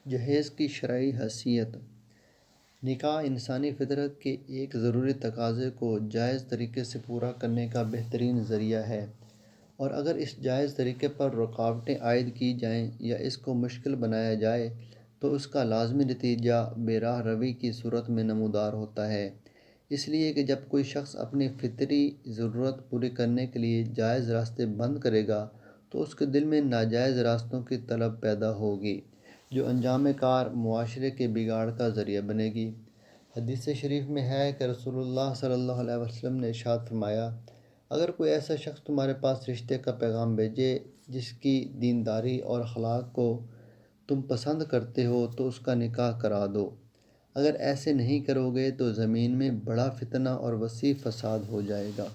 جہیز کی شرعی حیثیت۔ نکاح انسانی فطرت کے ایک ضروری تقاضے کو جائز طریقے سے پورا کرنے کا بہترین ذریعہ ہے، اور اگر اس جائز طریقے پر رکاوٹیں عائد کی جائیں یا اس کو مشکل بنایا جائے تو اس کا لازمی نتیجہ بے راہ روی کی صورت میں نمودار ہوتا ہے۔ اس لیے کہ جب کوئی شخص اپنی فطری ضرورت پوری کرنے کے لیے جائز راستے بند کرے گا تو اس کے دل میں ناجائز راستوں کی طلب پیدا ہوگی، جو انجام کار معاشرے کے بگاڑ کا ذریعہ بنے گی۔ حدیث شریف میں ہے کہ رسول اللہ صلی اللہ علیہ وسلم نے ارشاد فرمایا، اگر کوئی ایسا شخص تمہارے پاس رشتے کا پیغام بھیجے جس کی دینداری اور اخلاق کو تم پسند کرتے ہو تو اس کا نکاح کرا دو، اگر ایسے نہیں کرو گے تو زمین میں بڑا فتنہ اور وسیع فساد ہو جائے گا۔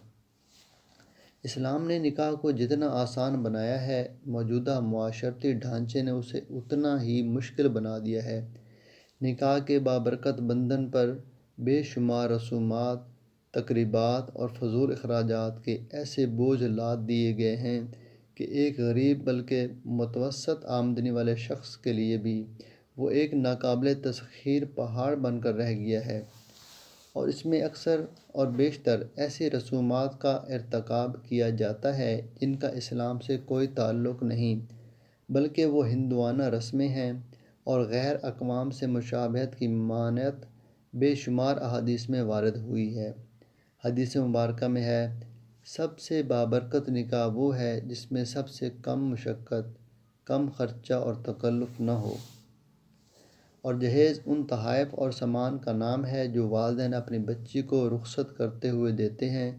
اسلام نے نکاح کو جتنا آسان بنایا ہے، موجودہ معاشرتی ڈھانچے نے اسے اتنا ہی مشکل بنا دیا ہے۔ نکاح کے بابرکت بندھن پر بے شمار رسومات، تقریبات اور فضول اخراجات کے ایسے بوجھ لاد دیے گئے ہیں کہ ایک غریب بلکہ متوسط آمدنی والے شخص کے لیے بھی وہ ایک ناقابل تسخیر پہاڑ بن کر رہ گیا ہے، اور اس میں اکثر اور بیشتر ایسی رسومات کا ارتکاب کیا جاتا ہے جن کا اسلام سے کوئی تعلق نہیں، بلکہ وہ ہندوانہ رسمیں ہیں، اور غیر اقوام سے مشابہت کی ممانعت بے شمار احادیث میں وارد ہوئی ہے۔ حدیث مبارکہ میں ہے، سب سے بابرکت نکاح وہ ہے جس میں سب سے کم مشقت، کم خرچہ اور تکلف نہ ہو، اور جہیز ان تحائف اور سامان کا نام ہے جو والدین اپنی بچی کو رخصت کرتے ہوئے دیتے ہیں۔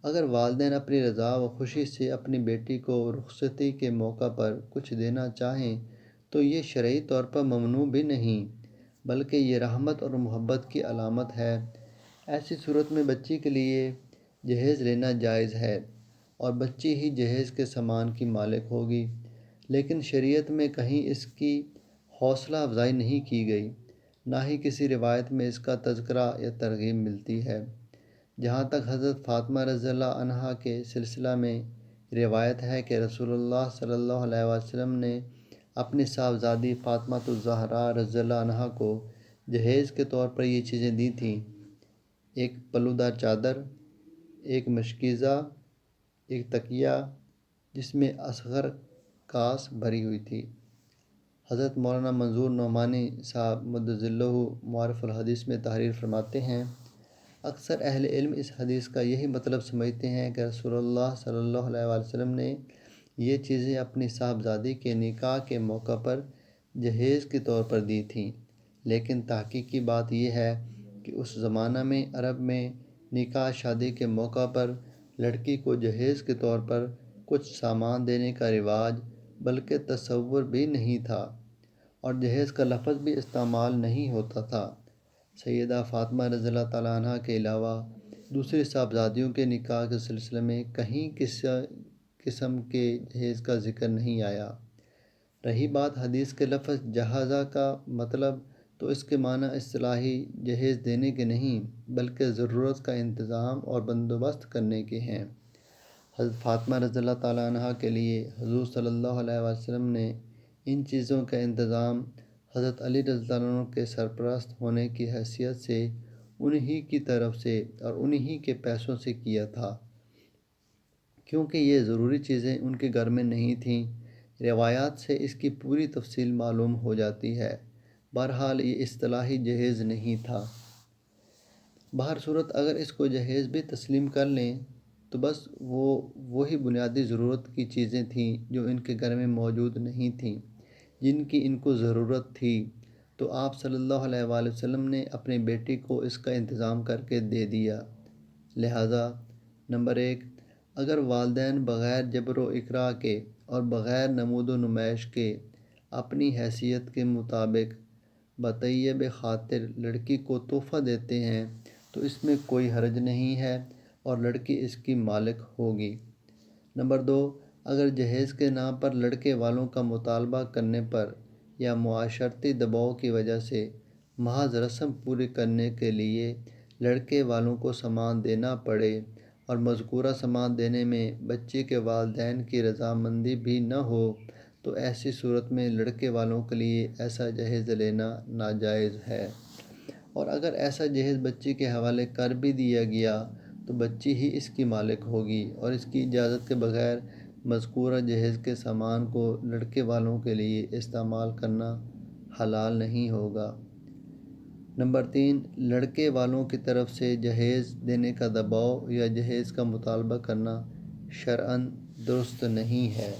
اگر والدین اپنی رضا و خوشی سے اپنی بیٹی کو رخصتی کے موقع پر کچھ دینا چاہیں تو یہ شرعی طور پر ممنوع بھی نہیں، بلکہ یہ رحمت اور محبت کی علامت ہے۔ ایسی صورت میں بچی کے لیے جہیز لینا جائز ہے، اور بچی ہی جہیز کے سامان کی مالک ہوگی، لیکن شریعت میں کہیں اس کی حوصلہ افزائی نہیں کی گئی، نہ ہی کسی روایت میں اس کا تذکرہ یا ترغیب ملتی ہے۔ جہاں تک حضرت فاطمہ رضی اللہ عنہا کے سلسلہ میں روایت ہے کہ رسول اللہ صلی اللہ علیہ وسلم نے اپنی صاحبزادی فاطمہ الزہرا رضی اللہ عنہا کو جہیز کے طور پر یہ چیزیں دی تھیں: ایک پلودار چادر، ایک مشکیزہ، ایک تکیہ جس میں اصغر کاس بھری ہوئی تھی۔ حضرت مولانا منظور نعمانی صاحب مدظ ذلہ معارف الحدیث میں تحریر فرماتے ہیں، اکثر اہل علم اس حدیث کا یہی مطلب سمجھتے ہیں کہ رسول اللہ صلی اللہ علیہ وسلم نے یہ چیزیں اپنی صاحبزادی کے نکاح کے موقع پر جہیز کے طور پر دی تھیں، لیکن تحقیقی بات یہ ہے کہ اس زمانہ میں عرب میں نکاح شادی کے موقع پر لڑکی کو جہیز کے طور پر کچھ سامان دینے کا رواج بلکہ تصور بھی نہیں تھا، اور جہیز کا لفظ بھی استعمال نہیں ہوتا تھا۔ سیدہ فاطمہ رضی اللہ تعالیٰ عنہ کے علاوہ دوسری صاحبزادیوں کے نکاح کے سلسلے میں کہیں کسی قسم کے جہیز کا ذکر نہیں آیا۔ رہی بات حدیث کے لفظ جہازہ کا مطلب، تو اس کے معنی اصطلاحی جہیز دینے کے نہیں بلکہ ضرورت کا انتظام اور بندوبست کرنے کے ہیں۔ حضرت فاطمہ رضی اللہ تعالیٰ عنہ کے لیے حضور صلی اللہ علیہ وسلم نے ان چیزوں کا انتظام حضرت علی رضی اللہ عنہ کے سرپرست ہونے کی حیثیت سے انہی کی طرف سے اور انہی کے پیسوں سے کیا تھا، کیونکہ یہ ضروری چیزیں ان کے گھر میں نہیں تھیں۔ روایات سے اس کی پوری تفصیل معلوم ہو جاتی ہے۔ بہرحال یہ اصطلاحی جہیز نہیں تھا۔ بہر صورت اگر اس کو جہیز بھی تسلیم کر لیں تو بس وہی بنیادی ضرورت کی چیزیں تھیں جو ان کے گھر میں موجود نہیں تھیں، جن کی ان کو ضرورت تھی، تو آپ صلی اللہ علیہ وآلہ وسلم نے اپنی بیٹی کو اس کا انتظام کر کے دے دیا۔ لہٰذا نمبر 1، اگر والدین بغیر جبر و اکراہ کے اور بغیر نمود و نمائش کے اپنی حیثیت کے مطابق بطیب خاطر لڑکی کو تحفہ دیتے ہیں تو اس میں کوئی حرج نہیں ہے، اور لڑکی اس کی مالک ہوگی۔ نمبر 2، اگر جہیز کے نام پر لڑکے والوں کا مطالبہ کرنے پر یا معاشرتی دباؤ کی وجہ سے محض رسم پوری کرنے کے لیے لڑکے والوں کو سامان دینا پڑے اور مذکورہ سامان دینے میں بچی کے والدین کی رضامندی بھی نہ ہو تو ایسی صورت میں لڑکے والوں کے لیے ایسا جہیز لینا ناجائز ہے، اور اگر ایسا جہیز بچی کے حوالے کر بھی دیا گیا تو بچی ہی اس کی مالک ہوگی، اور اس کی اجازت کے بغیر مذکورہ جہیز کے سامان کو لڑکے والوں کے لیے استعمال کرنا حلال نہیں ہوگا۔ نمبر 3، لڑکے والوں کی طرف سے جہیز دینے کا دباؤ یا جہیز کا مطالبہ کرنا شرعاً درست نہیں ہے۔